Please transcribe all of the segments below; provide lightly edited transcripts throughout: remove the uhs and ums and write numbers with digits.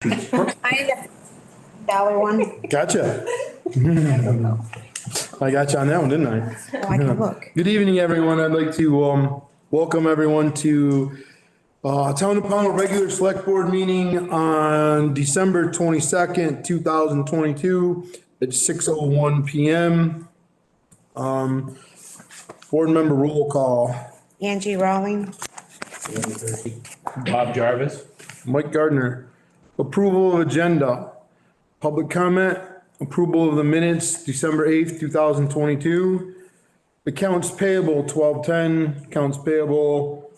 I dollar one. Gotcha. I got you on that one, didn't I? Oh, I can look. Good evening, everyone. I'd like to, welcome everyone to, Town of Pownell regular select board meeting on December 22nd, 2022 at 6:01 PM. Board member roll call. Angie Rawling. Bob Jarvis. Mike Gardner. Approval of agenda. Public comment. Approval of the minutes, December 8th, 2022. Accounts payable, 12/10. Accounts payable,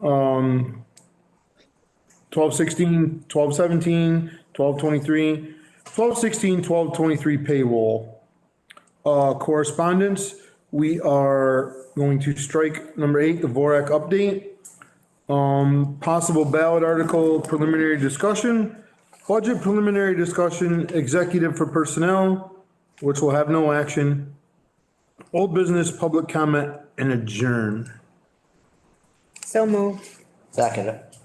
12/16, 12/17, 12/23, 12/16, 12/23 payroll. Correspondence, we are going to strike number 8, the VORAC update. Possible ballot article preliminary discussion, budget preliminary discussion, executive for personnel, which will have no action, old business, public comment, and adjourn. So moved. Second it.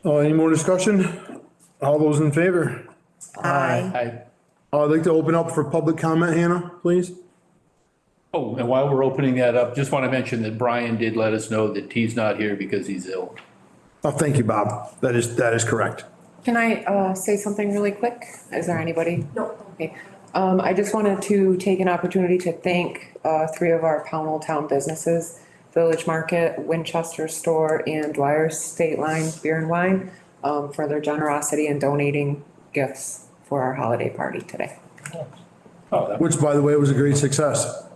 Any more discussion? All those in favor? Aye. Hi. I'd like to open up for public comment, Hannah, please. Oh, and while we're opening that up, just want to mention that Brian did let us know that he's not here because he's ill. Oh, thank you, Bob. That is correct. Can I say something really quick? Is there anybody? No. Okay. I just wanted to take an opportunity to thank 3 of our Pownell town businesses, Village Market, Winchester Store, and Dwyer's State Line Beer and Wine, for their generosity in donating gifts for our holiday party today. Oh, that- Which, by the way, was a great success.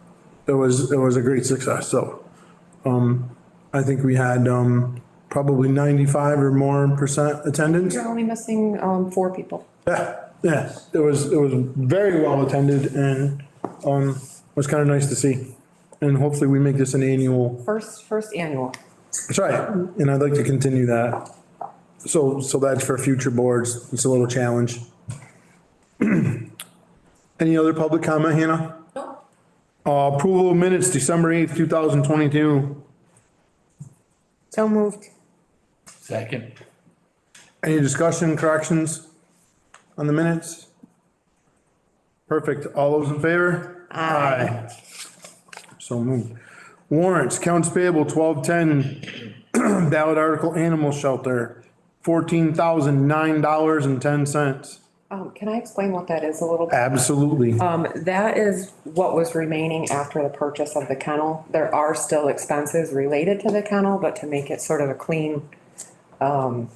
It was a great success, so, I think we had, probably 95 or more % attendance. You're only missing 4 people. Yeah, it was very well attended and, was kind of nice to see. And hopefully we make this an annual, First annual. that's right, and I'd like to continue that. So that's for future boards, it's a little challenge. Any other public comment, Hannah? No. Approval of minutes, December 8th, 2022. So moved. Second. Any discussion, corrections on the minutes? Perfect. All those in favor? Aye. So moved. Warrants, accounts payable, 12/10, ballot article, animal shelter, $14,009.10. Can I explain what that is a little bit? Absolutely. That is what was remaining after the purchase of the kennel. There are still expenses related to the kennel, but to make it sort of a clean, to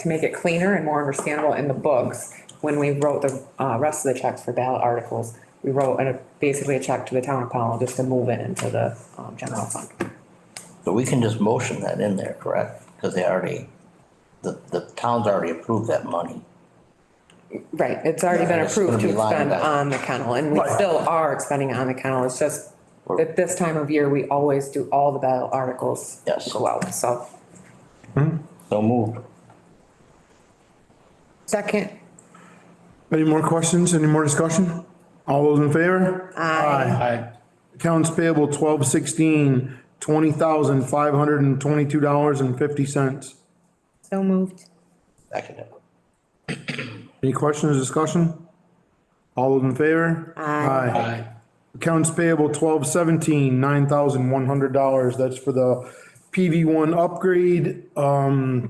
make it cleaner and more understandable in the books, when we wrote the rest of the checks for ballot articles, we wrote basically a check to the town of Powell just to move it into the general fund. So we can just motion that in there, correct? Because they already, the town's already approved that money. Right, it's already been It's gonna approved to be lined expend up. on the kennel, and we Right. still are expending on the kennel. It's just at this time of year, we always do all the ballot articles Yes. go out, so. So moved. Second. Any more questions? Any more discussion? All those in favor? Hi. Accounts payable, 12/16, $20,522.50. So moved. Second it. Any questions, discussion? All those in favor? Hi. Accounts payable, 12/17, $9,100. That's for the PV1 upgrade, for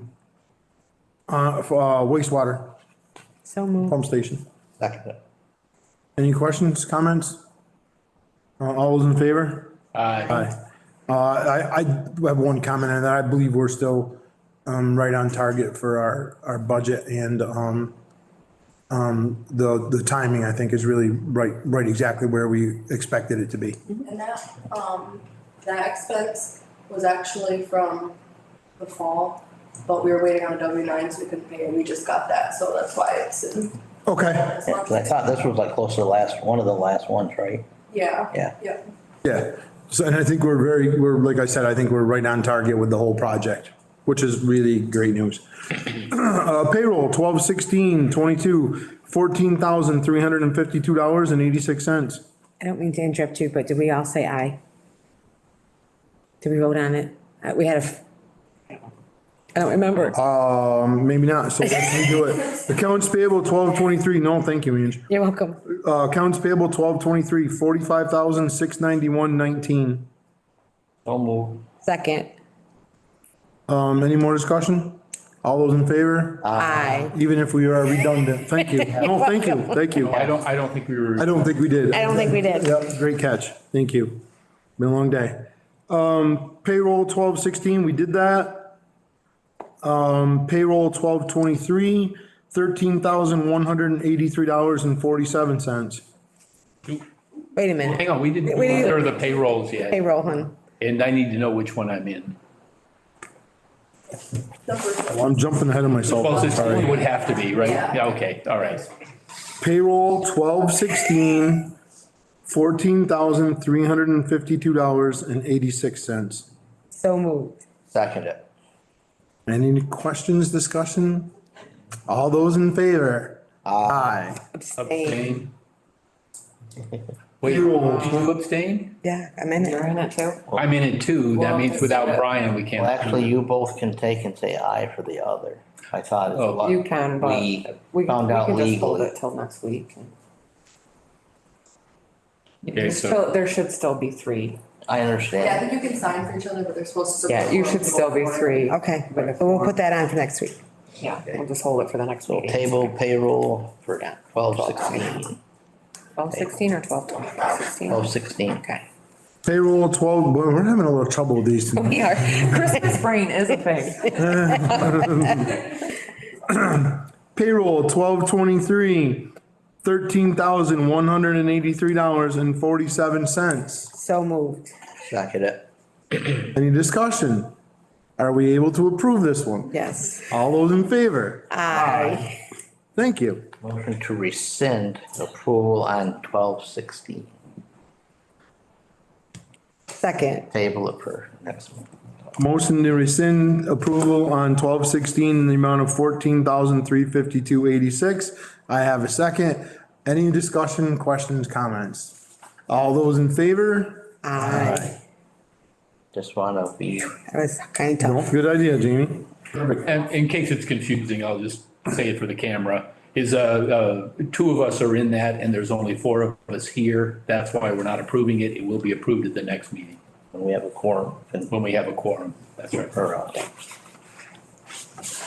wastewater So moved. pump station. Second it. Any questions, comments? All those in favor? Hi. I have one comment on that. I believe we're still, right on target for our budget and, the timing, I think, is really right exactly where we expected it to be. And that expense was actually from the fall, but we were waiting on a W-9, so we couldn't pay it, we just got that, so that's why it's in Okay, this Yeah, month. 'cause I thought this was like close to the last, one of the last ones, right? Yeah. Yeah. Yeah. yeah. So, and I think we're, like I said, I think we're right on target with the whole project, which is really great news. Payroll, 12/16/22, $14,352.86. I don't mean to interrupt you, but did we all say aye? Did we vote on it? We had I don't remember. Maybe not, so let's redo it. Accounts payable 1223, no, thank you, Ange. You're welcome. Accounts payable 1223, 45,691.19. So move. Second. Any more discussion? All those in favor? Aye. Even if we are redundant, thank you. No, thank you, thank you. I don't think we were. I don't think we did. I don't think we did. Yep, great catch. Thank you. Been a long day. Payroll 1216, we did that. Payroll 1223, $13,183.47. Wait a minute. Hang on, we didn't We didn't- consider the payrolls yet, Payroll, hun. and I need to know which one I'm in. Well, I'm jumping ahead of myself. Well, this Sorry. would have to be, right? Yeah. Yeah, okay, all right. Payroll 1216, $14,352.86. So moved. Second it. Any questions, discussion? All those in favor? Aye. Abstain. Wait, did you abstain? Yeah, I'm in You're it. in it too? I'm in it too. That means without Brian, we can't. Well, actually, you both can take and say aye for the other. I thought it's a Oh. lot. You can, but We we found can out just hold legally. it till next week. Okay, There should still be three. I Yeah, I understand. think you can sign for each other, but they're supposed to. Yeah, you should still be three. Okay, so we'll put that on for next week. Yeah, we'll just hold it for the next So meeting. table payroll for 1216, 12/16 or 12/16? 1216. Okay. Payroll 12, boy, we're having a little trouble with these two. We are, Christmas brain is a thing. Payroll 1223, $13,183.47. So moved. Second it. Any discussion? Are we able to approve this one? Yes. All those in favor? Aye. Thank you. Motion to rescind approval on 1216. Second. Table it for next month. Motion to rescind approval on 1216 in the amount of 14,352.86. I have a second. Any discussion, questions, comments? All those in favor? Aye. Just wanna be, That was kind of tough. Good idea, Jamie. Perfect. And in case it's confusing, I'll just say it for the camera, is, two of us are in that and there's only four of us here. That's why we're not approving it. It will be approved at the next meeting when we have a quorum, and when we have a quorum. That's right.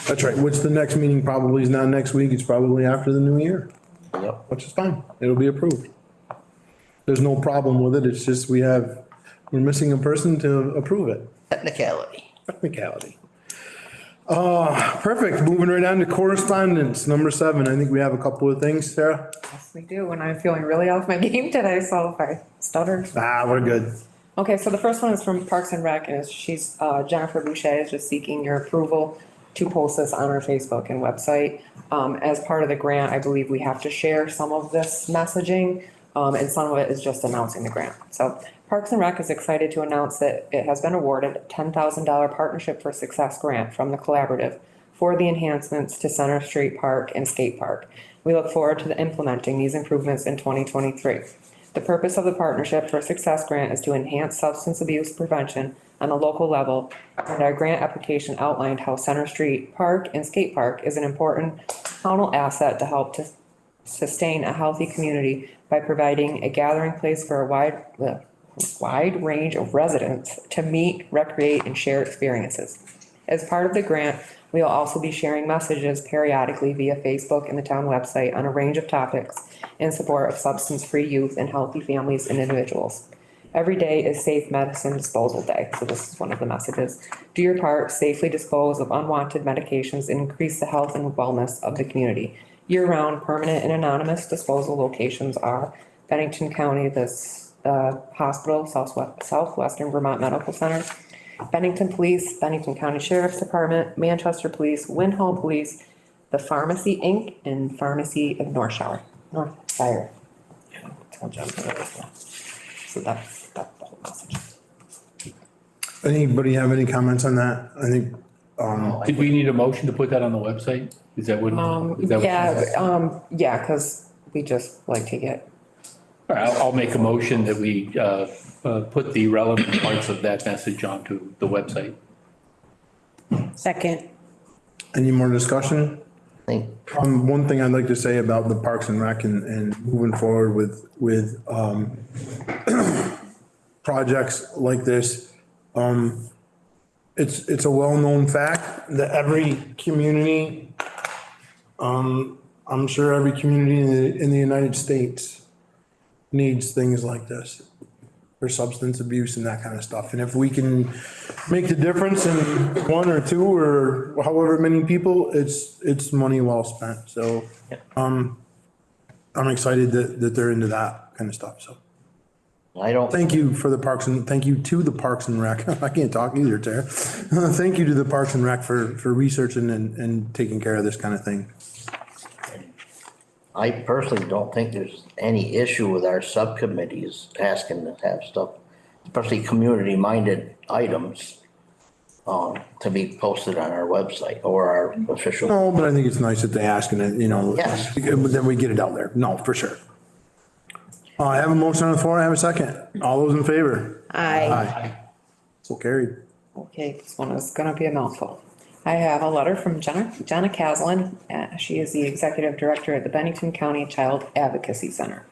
That's right, which the next meeting probably is not next week, it's probably after the new year, Yep. which is fine. It'll be approved. There's no problem with it, it's just we're missing a person to approve it. Technicality. Technicality. Perfect, moving right on to correspondence, number 7. I think we have a couple of things, Sarah. Yes, we do, and I'm feeling really off my game today, so if I stutter. We're good. Okay, so the first one is from Parks and Rec, and she's, Jennifer Boucher is just seeking your approval to post this on our Facebook and website. As part of the grant, I believe we have to share some of this messaging, and some of it is just announcing the grant. So Parks and Rec is excited to announce that it has been awarded a $10,000 Partnership for Success grant from the collaborative for the enhancements to Center Street Park and Skate Park. We look forward to implementing these improvements in 2023. The purpose of the Partnership for Success grant is to enhance substance abuse prevention on a local level, and our grant application outlined how Center Street Park and Skate Park is an important county asset to help to sustain a healthy community by providing a gathering place for a wide range of residents to meet, recreate, and share experiences. As part of the grant, we will also be sharing messages periodically via Facebook and the town website on a range of topics in support of substance-free youth and healthy families and individuals. Every day is Safe Medicine Disposal Day, so this is one of the messages. Do your part, safely dispose of unwanted medications and increase the health and wellness of the community. Year-round, permanent and anonymous disposal locations are Bennington County, the hospital, Southwestern Vermont Medical Center, Bennington Police, Bennington County Sheriff's Department, Manchester Police, Windhall Police, the Pharmacy Inc., and Pharmacy of Northshire. So that's the whole message. Anybody have any comments on that? I think, Did we need a motion to put that on the website? Is that what? is that what- Yeah, because we just like to get, All right, I'll make a motion that we, put the relevant parts of that message onto the website. Second. Any more discussion? I think, One thing I'd like to say about the Parks and Rec and moving forward with projects like this, it's a well-known fact that every community, I'm sure every community in the United States needs things like this for substance abuse and that kind of stuff. And if we can make the difference in one or two or however many people, it's money well spent. So, I'm excited that they're into that kind of stuff. So I don't, thank you for the Parks and, thank you to the Parks and Rec. I can't talk either, Tara. Thank you to the Parks and Rec for researching and taking care of this kind of thing. I personally don't think there's any issue with our subcommittees asking to have stuff, especially community-minded items, to be posted on our website or our official. No, but I think it's nice that they ask and then, Yes. then we get it out there. No, for sure. I have a motion on the floor. I have a second. All those in favor? Aye. So carried. Okay, this one is gonna be a mouthful. I have a letter from Jenna Caslin. She is the executive director at the Bennington County Child Advocacy Center.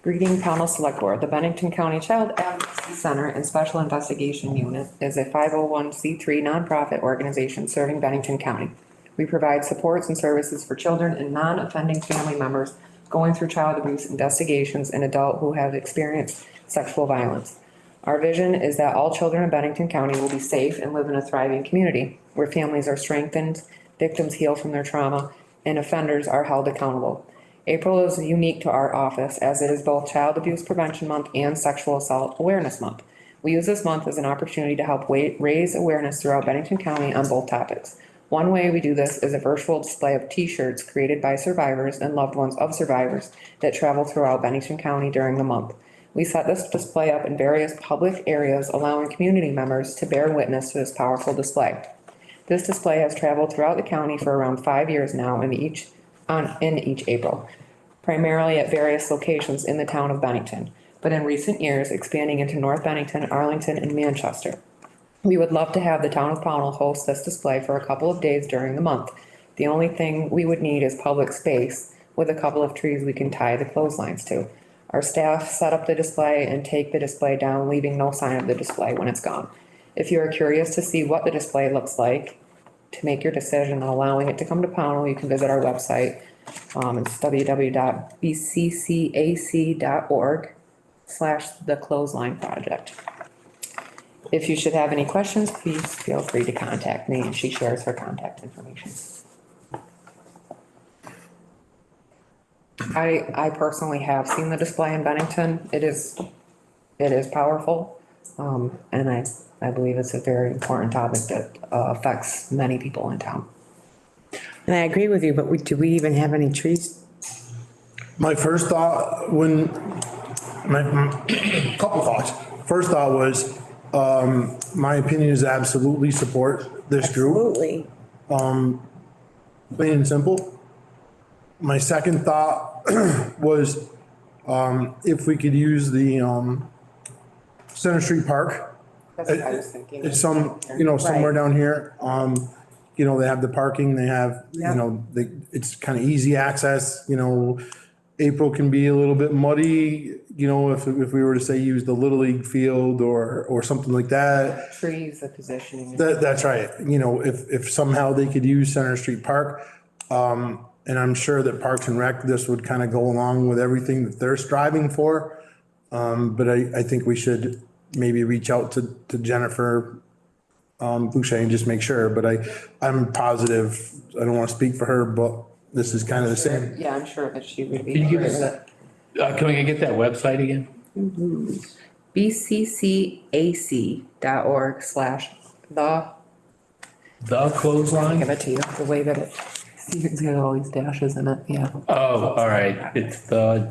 Greeting Pownell Select Board. The Bennington County Child Advocacy Center and Special Investigation Unit is a 501c3 nonprofit organization serving Bennington County. We provide supports and services for children and non-offending family members going through child abuse investigations and adults who have experienced sexual violence. Our vision is that all children in Bennington County will be safe and live in a thriving community where families are strengthened, victims heal from their trauma, and offenders are held accountable. April is unique to our office as it is both Child Abuse Prevention Month and Sexual Assault Awareness Month. We use this month as an opportunity to help raise awareness throughout Bennington County on both topics. One way we do this is a virtual display of T-shirts created by survivors and loved ones of survivors that travel throughout Bennington County during the month. We set this display up in various public areas, allowing community members to bear witness to this powerful display. This display has traveled throughout the county for around 5 years now in each April, primarily at various locations in the town of Bennington, but in recent years expanding into North Bennington, Arlington, and Manchester. We would love to have the town of Pownell host this display for a couple of days during the month. The only thing we would need is public space with a couple of trees we can tie the clotheslines to. Our staff set up the display and take the display down, leaving no sign of the display when it's gone. If you are curious to see what the display looks like, to make your decision on allowing it to come to Pownell, you can visit our website. It's www.bccac.org/theclothesline project. If you should have any questions, please feel free to contact me, and she shares her contact information. I personally have seen the display in Bennington. It is powerful. And I believe it's a very important topic that affects many people in town. And I agree with you, but do we even have any trees? My first thought couple thoughts. First thought was, my opinion is absolutely support this group, Absolutely. plain and simple. My second thought was, if we could use the, Center Street Park. That's what I was thinking. It's somewhere down here. They have the parking, they have, it's kind of easy access, April can be a little bit muddy, if we were to say use the Little League field or something like that. Trees, the positioning. That's right. If somehow they could use Center Street Park, and I'm sure that Parks and Rec, this would kind of go along with everything that they're striving for. But I think we should maybe reach out to Jennifer Boucher and just make sure, but I'm positive, I don't want to speak for her, but this is kind of the same. Yeah, I'm sure that she would be. Can you give us that, can we get that website again? bccac.org/the. The clothesline? Give it to you, the way that it's got all these dashes in it, yeah. Oh, all right. It's the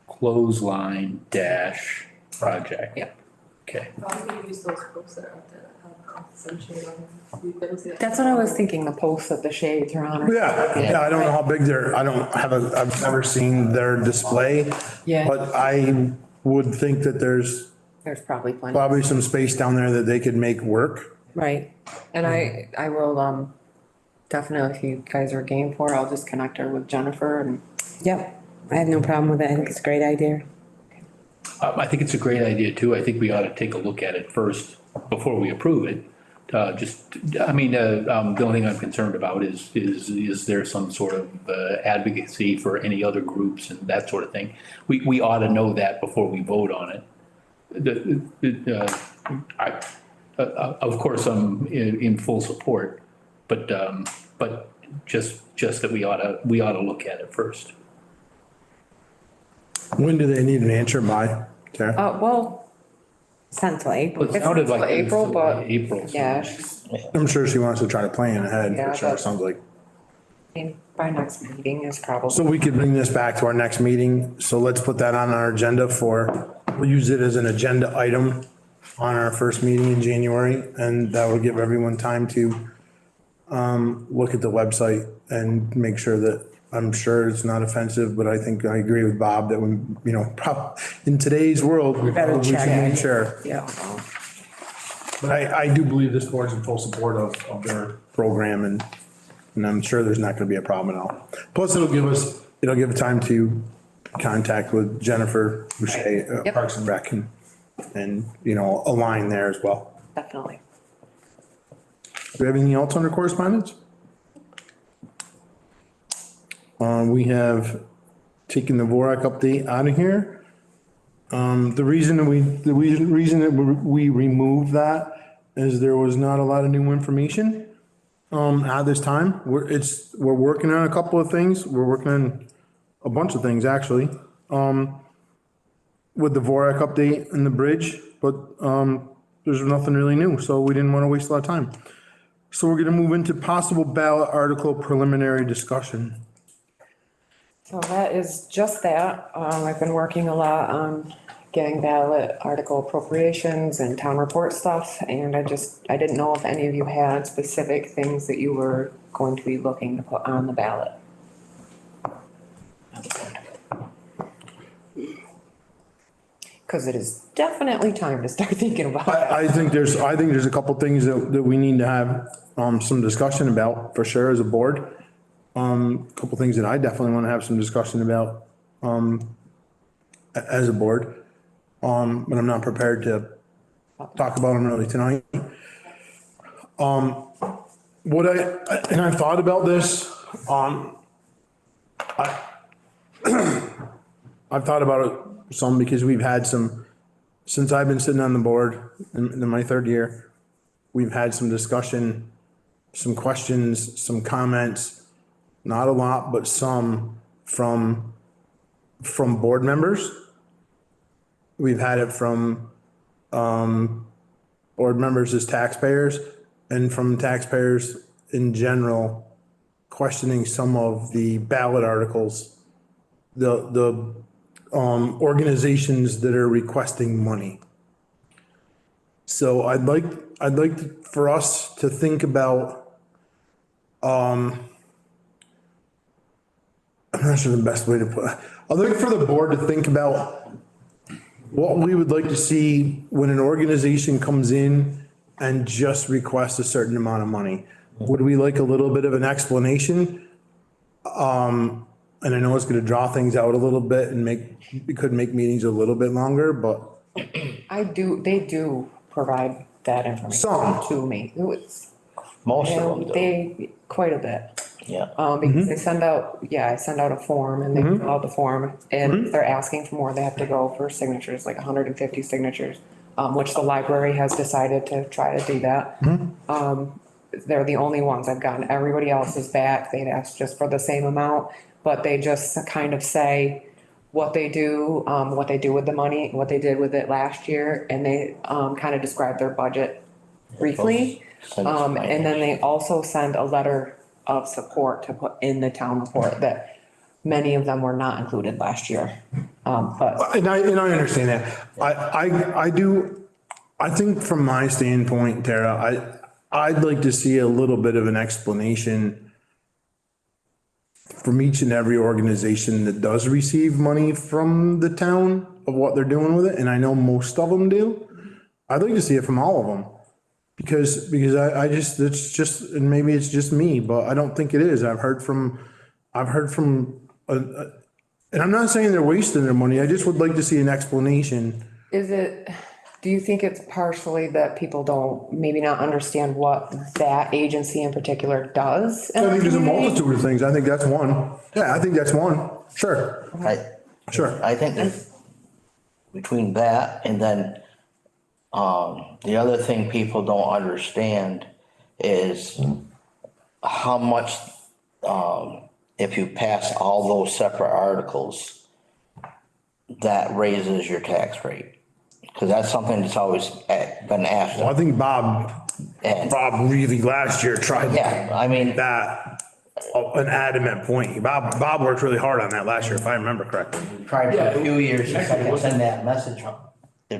clothesline project. Yeah. Okay. Probably could use those posts that are out there that have sunshade on them. We've been to that. That's what I was thinking, the posts that the shades are on. Yeah, I don't know how big I've never seen their display. Yeah. But I would think that there's There's probably plenty. probably some space down there that they could make work. right. And I will, definitely, if you guys are game for it, I'll just connect her with Jennifer and, Yep, I have no problem with it. I think it's a great idea. I think it's a great idea too. I think we ought to take a look at it first before we approve it. The only thing I'm concerned about is there some sort of advocacy for any other groups and that sort of thing? We ought to know that before we vote on it. Of course, I'm in full support, but just that we ought to look at it first. When do they need an answer by, Tara? well, Central April. It sounded like it was April, but, April. yeah, I'm sure she wants to try to plan ahead, Yeah, for sure, it but- sounds like. by next meeting is probably. So we could bring this back to our next meeting, so let's put that on our agenda we'll use it as an agenda item on our first meeting in January, and that will give everyone time to look at the website and make sure that, I'm sure it's not offensive, but I think I agree with Bob that when, in today's world, we Better probably should check. make sure. Yeah. But I do believe this board's in full support of their program, and I'm sure there's not gonna be a problem at all. Plus, it'll give time to contact with Jennifer Boucher, Yep. Parks and Rec, and align there as well. Definitely. Do we have anything else under correspondence? We have taken the VORAC update out of here. The reason that we removed that is there was not a lot of new information at this time. We're working on a couple of things. We're working on a bunch of things, actually, with the VORAC update and the bridge, but there's nothing really new, so we didn't want to waste a lot of time. So we're gonna move into possible ballot article preliminary discussion. So that is just that. I've been working a lot on getting ballot article appropriations and town report stuff. And I didn't know if any of you had specific things that you were going to be looking to put on the ballot. Cause it is definitely time to start thinking about it. I think there's a couple things that we need to have, some discussion about for sure as a board. Couple things that I definitely want to have some discussion about, as a board. But I'm not prepared to talk about them really tonight. I've thought about this, I've thought about it some because we've had since I've been sitting on the board in my third year, we've had some discussion, some questions, some comments, not a lot, but some from board members. We've had it from, board members as taxpayers and from taxpayers in general, questioning some of the ballot articles, the organizations that are requesting money. So I'd like for us to think about, I'm not sure the best way to put it. I'd like for the board to think about what we would like to see when an organization comes in and just requests a certain amount of money. Would we like a little bit of an explanation? And I know it's gonna draw things out a little bit and it could make meetings a little bit longer, but They do provide that information Some. to me. It's, Most of them do, they, quite a bit. yeah. Because they send out, I send out a form and they fill out the form and if they're asking for more, they have to go for signatures, like 150 signatures, which the library has decided to try to do that. They're the only ones I've gotten. Everybody else is back. They'd asked just for the same amount, but they just kind of say what they do with the money, what they did with it last year, and they kind of describe their budget briefly. And then they also send a letter of support to put in the town report that many of them were not included last year. But and I understand that. I think from my standpoint, Tara, I'd like to see a little bit of an explanation from each and every organization that does receive money from the town of what they're doing with it, and I know most of them do. I'd like to see it from all of them. because I just, it's just, and maybe it's just me, but I don't think it is. I've heard from, and I'm not saying they're wasting their money. I just would like to see an explanation. Do you think it's partially that people don't maybe not understand what that agency in particular does? I think there's a multitude of things. I think that's one. Yeah, I think that's one. Sure, sure. I think there's, between that and then, the other thing people don't understand is how much, if you pass all those separate articles, that raises your tax rate. Cause that's something that's always been asked. Well, I think Bob really last year tried. Yeah, I mean. That, an adamant point. Bob worked really hard on that last year, if I remember correctly. Tried for a few years to send that message,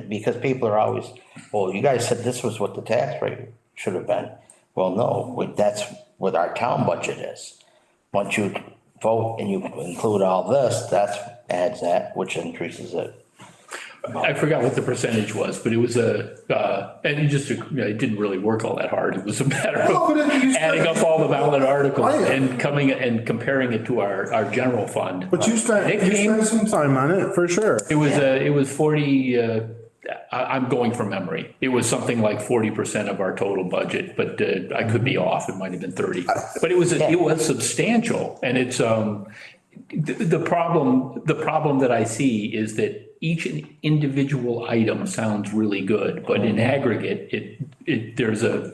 because people are always, well, you guys said this was what the tax rate should have been. Well, no, that's what our town budget is. Once you vote and you include all this, that adds that, which increases it. I forgot what the percentage was, but it was and it didn't really work all that hard. It was a matter of adding up all the ballot articles and coming and comparing it to our general fund. But you spent some time on it, for sure. It was 40, I'm going from memory. It was something like 40% of our total budget, but I could be off. It might have been 30. But it was substantial. And it's, the problem that I see is that each individual item sounds really good, but in aggregate, there's a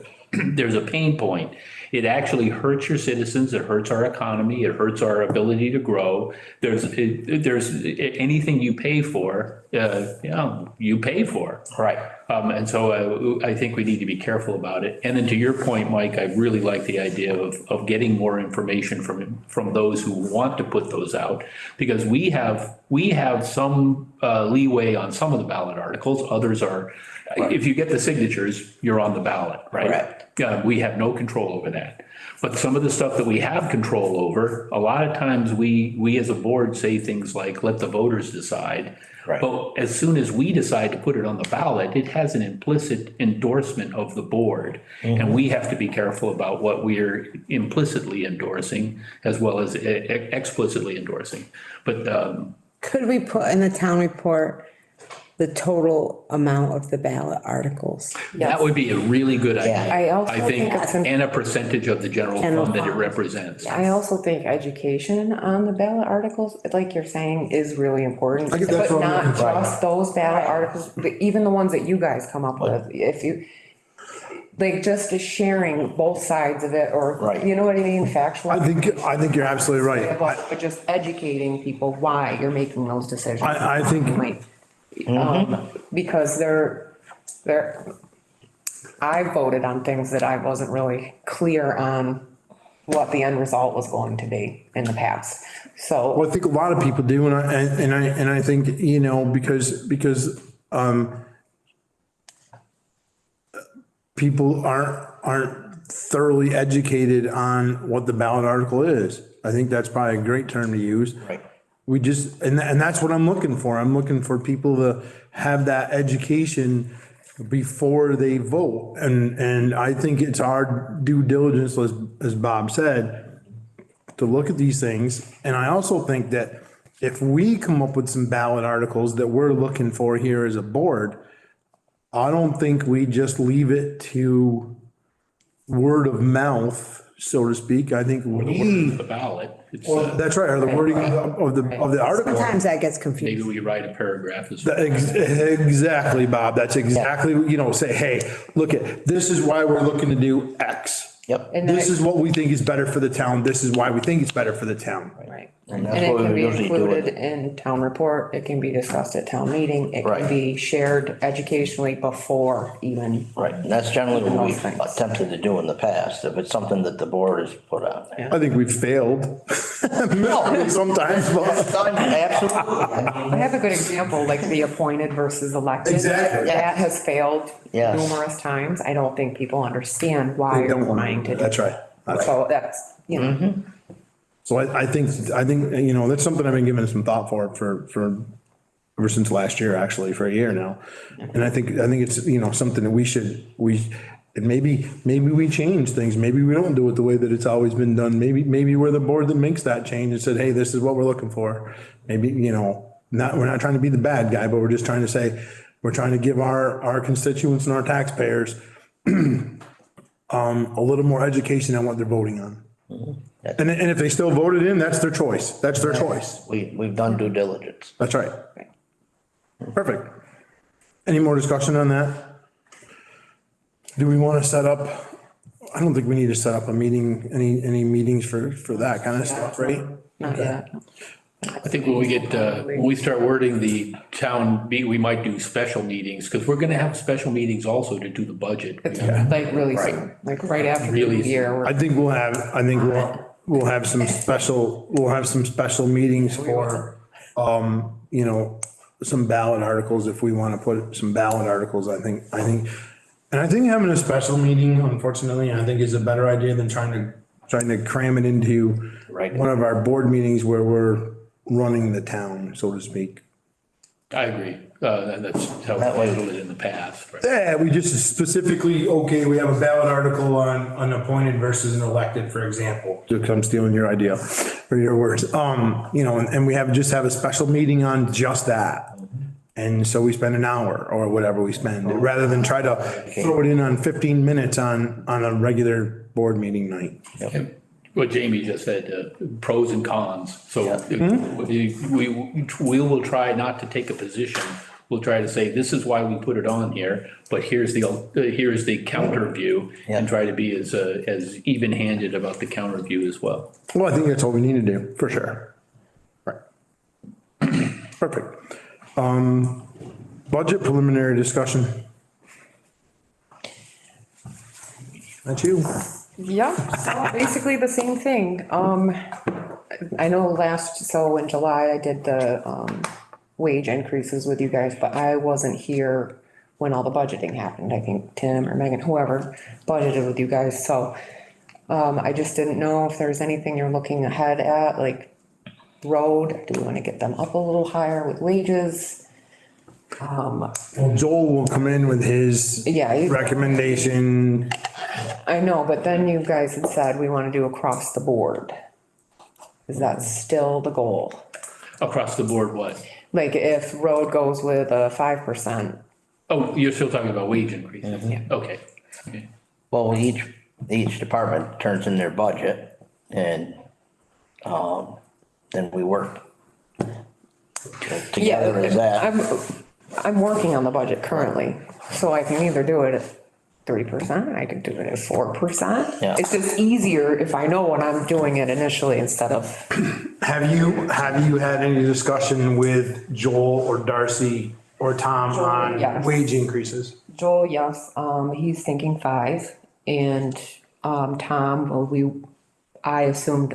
pain point. It actually hurts your citizens, it hurts our economy, it hurts our ability to grow. There's anything you pay for, you pay for. Right. And so I think we need to be careful about it. And then to your point, Mike, I really like the idea of getting more information from those who want to put those out. Because we have some leeway on some of the ballot articles, others are, if you get the signatures, you're on the ballot, right? Correct. We have no control over that. But some of the stuff that we have control over, a lot of times we as a board say things like, let the voters decide. Right. But as soon as we decide to put it on the ballot, it has an implicit endorsement of the board. And we have to be careful about what we're implicitly endorsing as well as explicitly endorsing. But Could we put in the town report the total amount of the ballot articles? that would be a really good idea. I also I think it's and a percentage of the general fund that it represents. I also think education on the ballot articles, like you're saying, is really important. I think that's But what I'm not looking for. just those ballot articles, but even the ones that you guys come up with, if you, like, just sharing both sides of it, or, Right. you know what I mean, factual. I think you're absolutely right. But just educating people why you're making those decisions. I think- Like, because I voted on things that I wasn't really clear on what the end result was going to be in the past. So, Well, I think a lot of people do, and I think, because people aren't thoroughly educated on what the ballot article is. I think that's probably a great term to use. Right. We just, and that's what I'm looking for. I'm looking for people to have that education before they vote. And I think it's our due diligence, as Bob said, to look at these things. And I also think that if we come up with some ballot articles that we're looking for here as a board, I don't think we just leave it to word of mouth, so to speak. I think The ballot, it's, that's right, or the wording of the article. Sometimes that gets maybe confusing. we write a paragraph as Exactly, Bob. That's exactly, say, hey, look this is why we're looking to do X. Yep. And This is what we think is better for the town. This is why we think it's better for the town. right. And And that's it what can we be usually do. included in town report, it can be discussed at town meeting, it Right. can be shared educationally before even. Right, and that's generally what Those we've things. attempted to do in the past, if it's something that the board has put on there. I think we've failed sometimes, but. Absolutely. I have a good example, like the appointed versus elected. Exactly. That has failed Yes. numerous times. I don't think people understand why They you're don't trying to do. That's right. So that's, So I think, that's something I've been giving some thought for ever since last year, actually, for a year now. And I think it's, something that And maybe we change things. Maybe we don't do it the way that it's always been done. Maybe we're the board that makes that change and said, hey, this is what we're looking for. Maybe, we're not trying to be the bad guy, but we're just trying to say, we're trying to give our constituents and our taxpayers a little more education on what they're voting on. And if they still voted in, that's their choice. That's their choice. We've done due diligence. That's right. Perfect. Any more discussion on that? Do we want to set up, I don't think we need to set up a meeting, any meetings for that kind of stuff, right? Not yet. I think when we get, when we start wording the town, we might do special meetings, because we're gonna have special meetings also to do the budget. It's like really soon, like right after the Really new year. I think we'll have some special meetings for, some ballot articles if we want to put some ballot articles, I think, and I think having a special meeting, unfortunately, I think is a better idea than trying to cram it into one of our board meetings where we're running the town, so to speak. I agree, and that's how we handled it in the past, right? Yeah, we just specifically, okay, we have a ballot article on unappointed versus an elected, for example. Just I'm stealing your idea or your words. And we just have a special meeting on just that. And so we spend an hour or whatever we spend, rather than try to throw it in on 15 minutes on a regular board meeting night. And what Jamie just said, pros and cons. So we will try not to take a position. We'll try to say, this is why we put it on here, but here's the counter view, and try to be as even-handed about the counter view as well. Well, I think that's what we need to do, for sure. Right. Perfect. Budget preliminary discussion. That's you. Yeah, so basically the same thing. I know so in July I did the, wage increases with you guys, but I wasn't here when all the budgeting happened. I think Tim or Megan, whoever budgeted with you guys, so, I just didn't know if there's anything you're looking ahead at, like road, do we wanna get them up a little higher with wages? Well, Joel will come in with his recommendation. I know, but then you guys had said we wanna do across the board. Is that still the goal? Across the board, what? Like if road goes with a 5%. Oh, you're still talking about wage increases? Yeah. Okay. Well, each department turns in their budget and, then we work together as that. I'm working on the budget currently, so I can either do it at 3%, I could do it at 4%. Yeah. It's just easier if I know when I'm doing it initially instead of, Have you had any discussion with Joel or Darcy or Tom on yes. wage increases? Joel, yes, he's thinking 5, and, Tom, well, I assumed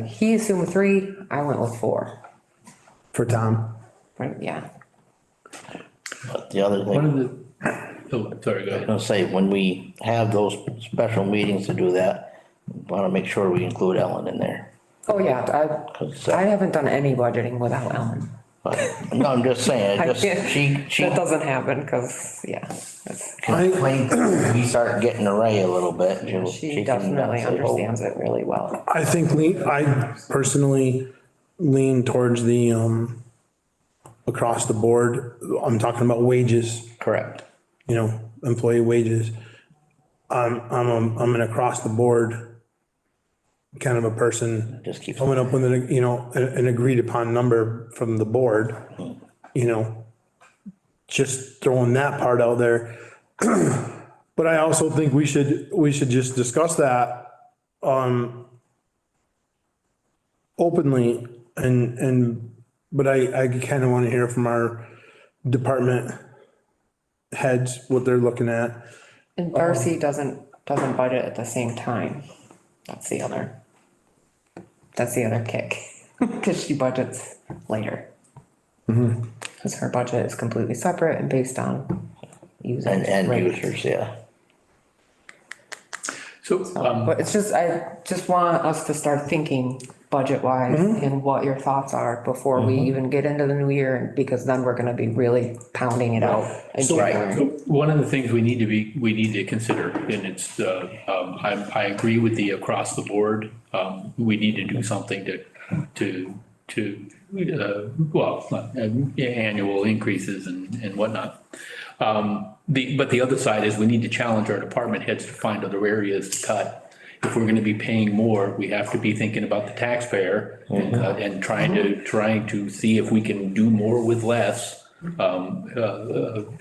he assumed 3, I went with 4. For Tom? Right, yeah. But the other One of thing, sorry, go I was ahead. gonna say, when we have those special meetings to do that, wanna make sure we include Ellen in there. Oh, yeah, 'Cause, I haven't done any budgeting without Ellen. But, no, I'm just saying, I it just, can't- she That doesn't happen, cause, yeah, that's, can, we start getting array a little bit. she can, definitely say, oh, understands it really well. I think I personally lean towards the, across the board. I'm talking about wages, Correct. employee wages. I'm an across the board kind of a person. Just keep. Coming up with an agreed upon number from the board, just throwing that part out there. But I also think we should just discuss that, openly but I kind of want to hear from our department heads, what they're looking at. And Darcy doesn't budget at the same time. That's the other kick, because she budgets later. Because her budget is completely separate and based on users. And rates. users, yeah. So, But it's just, I just want us to start thinking budget-wise and what your thoughts are before we even get into the new year, because then we're gonna be really pounding it out in January. so one of the things we need to consider, and it's, I agree with the across the board. We need to do something annual increases and whatnot. But the other side is we need to challenge our department heads to find other areas to cut. If we're gonna be paying more, we have to be thinking about the taxpayer and trying to see if we can do more with less. Whether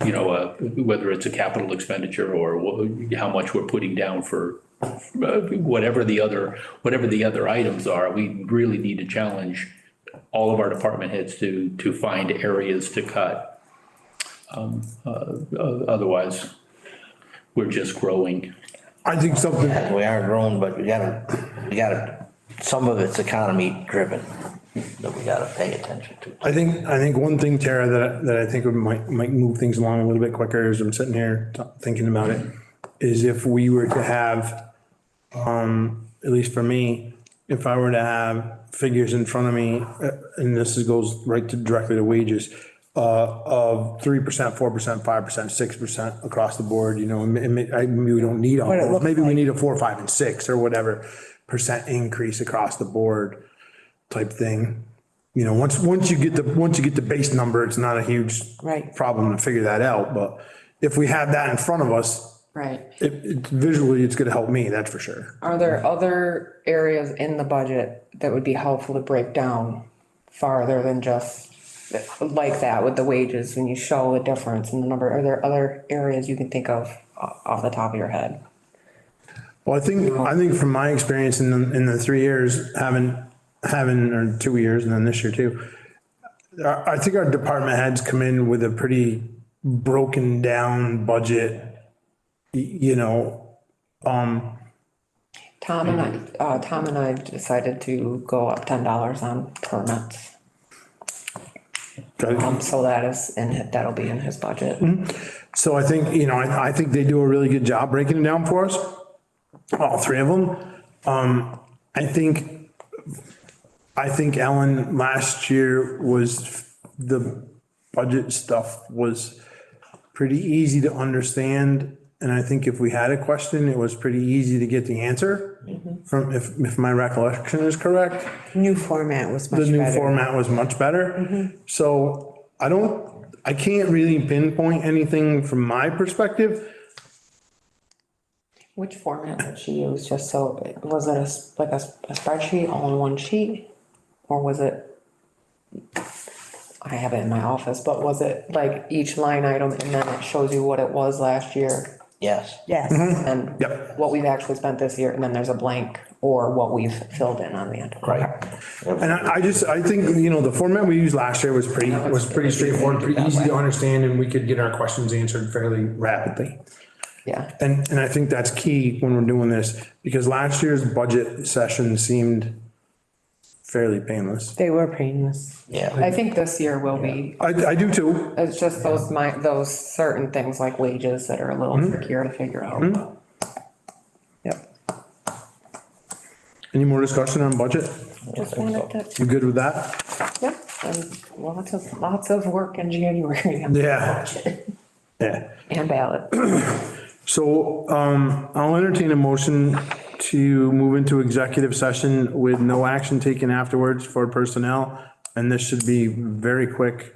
it's a capital expenditure or how much we're putting down for whatever the other items are. We really need to challenge all of our department heads to find areas to cut. Otherwise, we're just growing. I think something, We are growing, but we gotta, some of it's economy driven that we gotta pay attention to. I think one thing, Tara, that I think might move things along a little bit quicker as I'm sitting here thinking about it, is if we were to have, at least for me, if I were to have figures in front of me, and goes right directly to wages, of 3%, 4%, 5%, 6% across the board, maybe we don't need all, What it those. looks Maybe we like. need a 4, 5, and 6 or whatever percent increase across the board type thing. Once you get the base number, it's not a huge Right. problem to figure that out, but if we have that in front of us, Right. visually, it's gonna help me, that's for sure. Are there other areas in the budget that would be helpful to break down farther than just like that with the wages, when you show the difference in the number? Are there other areas you can think of off the top of your head? Well, I think from my experience in the 3 years, having, or 2 years, and then this year too, I think our department heads come in with a pretty broken down budget, Tom and I decided to go up $10 on permits. So that'll be in his budget. So I think, I think they do a really good job breaking it down for us, all three of them. I think Ellen, last year the budget stuff was pretty easy to understand. And I think if we had a question, it was pretty easy to get the answer from, if my recollection is correct. New format was much The better. new format was much better. So I can't really pinpoint anything from my perspective. Which format did she use? Just so, was it like a spreadsheet all in one sheet? Or was it, I have it in my office, but was it like each line item and then it shows you what it was last year? Yes. Yes. And Yep. what we've actually spent this year, and then there's a blank or what we've filled in on the end. Right. And I think, the format we used last year was pretty straightforward, pretty easy to understand, and we could get our questions answered fairly rapidly. Yeah. And I think that's key when we're doing this, because last year's budget session seemed fairly painless. They were painless. Yeah. I think this year will be, I do too. it's just those certain things like wages that are a little trickier to figure out. Yep. Any more discussion on budget? Just wanted to, You good with that? yep, and lots of work in January. Yeah. Yeah. And ballot. So, I'll entertain a motion to move into executive session with no action taken afterwards for personnel. And this should be very quick.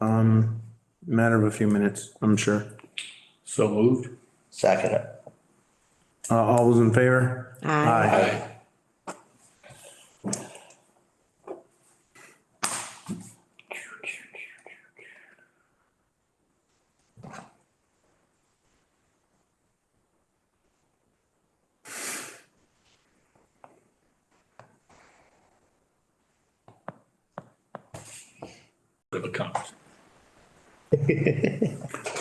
Matter of a few minutes, I'm sure. So moved. Second it. All those in favor? Aye. Of accounts.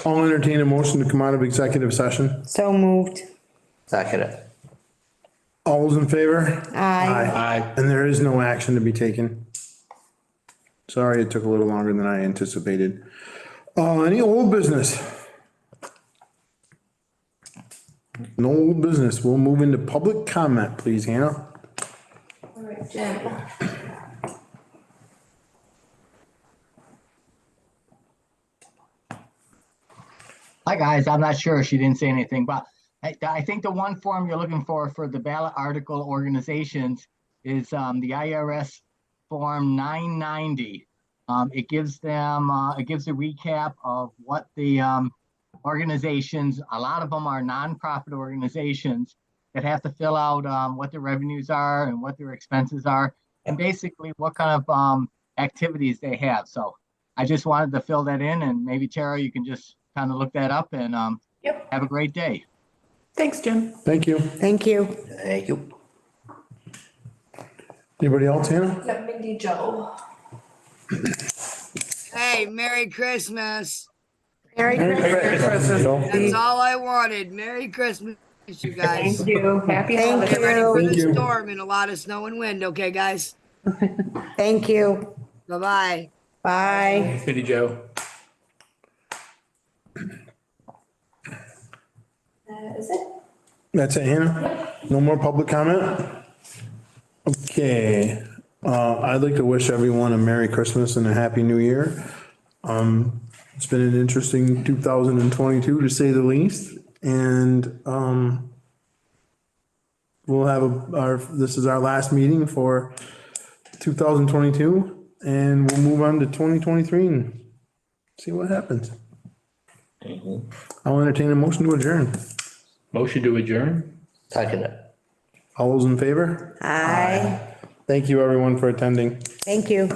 I'll entertain a motion to come out of executive session. So moved. Second it. All those in favor? Aye. Aye. And there is no action to be taken. Sorry, it took a little longer than I anticipated. Any old business? No old business. We'll move into public comment, please, Hannah. All right, Jim. Hi, guys. I'm not sure. She didn't say anything, but I think the one form you're looking for the ballot article organizations is the IRS Form 990. It gives them, it gives a recap of what the organizations, a lot of them are nonprofit organizations that have to fill out what their revenues are and what their expenses are, and basically what kind of activities they have. So I just wanted to fill that in, and maybe Tara, you can just kind of look that up and Yep. have a great day. Thanks, Jim. Thank you. Thank you. Thank you. Anybody else, Hannah? Yeah, Mindy Joe. Hey, Merry Christmas. Merry Christmas. That's all I wanted. Merry Christmas, you guys. Thank you. Happy Thank holidays. Get ready for Thank the you. storm and a lot of snow and wind, okay, guys? Thank you. Bye-bye. Bye. Mindy Joe. Is it? That's it, Hannah? No more public comment? Okay, I'd like to wish everyone a Merry Christmas and a Happy New Year. It's been an interesting 2022 to say the least, and, we'll have this is our last meeting for 2022, and we'll move on to 2023 and see what happens. I'll entertain a motion to adjourn. Motion to adjourn? Second it. All those in favor? Aye. Thank you, everyone, for attending. Thank you.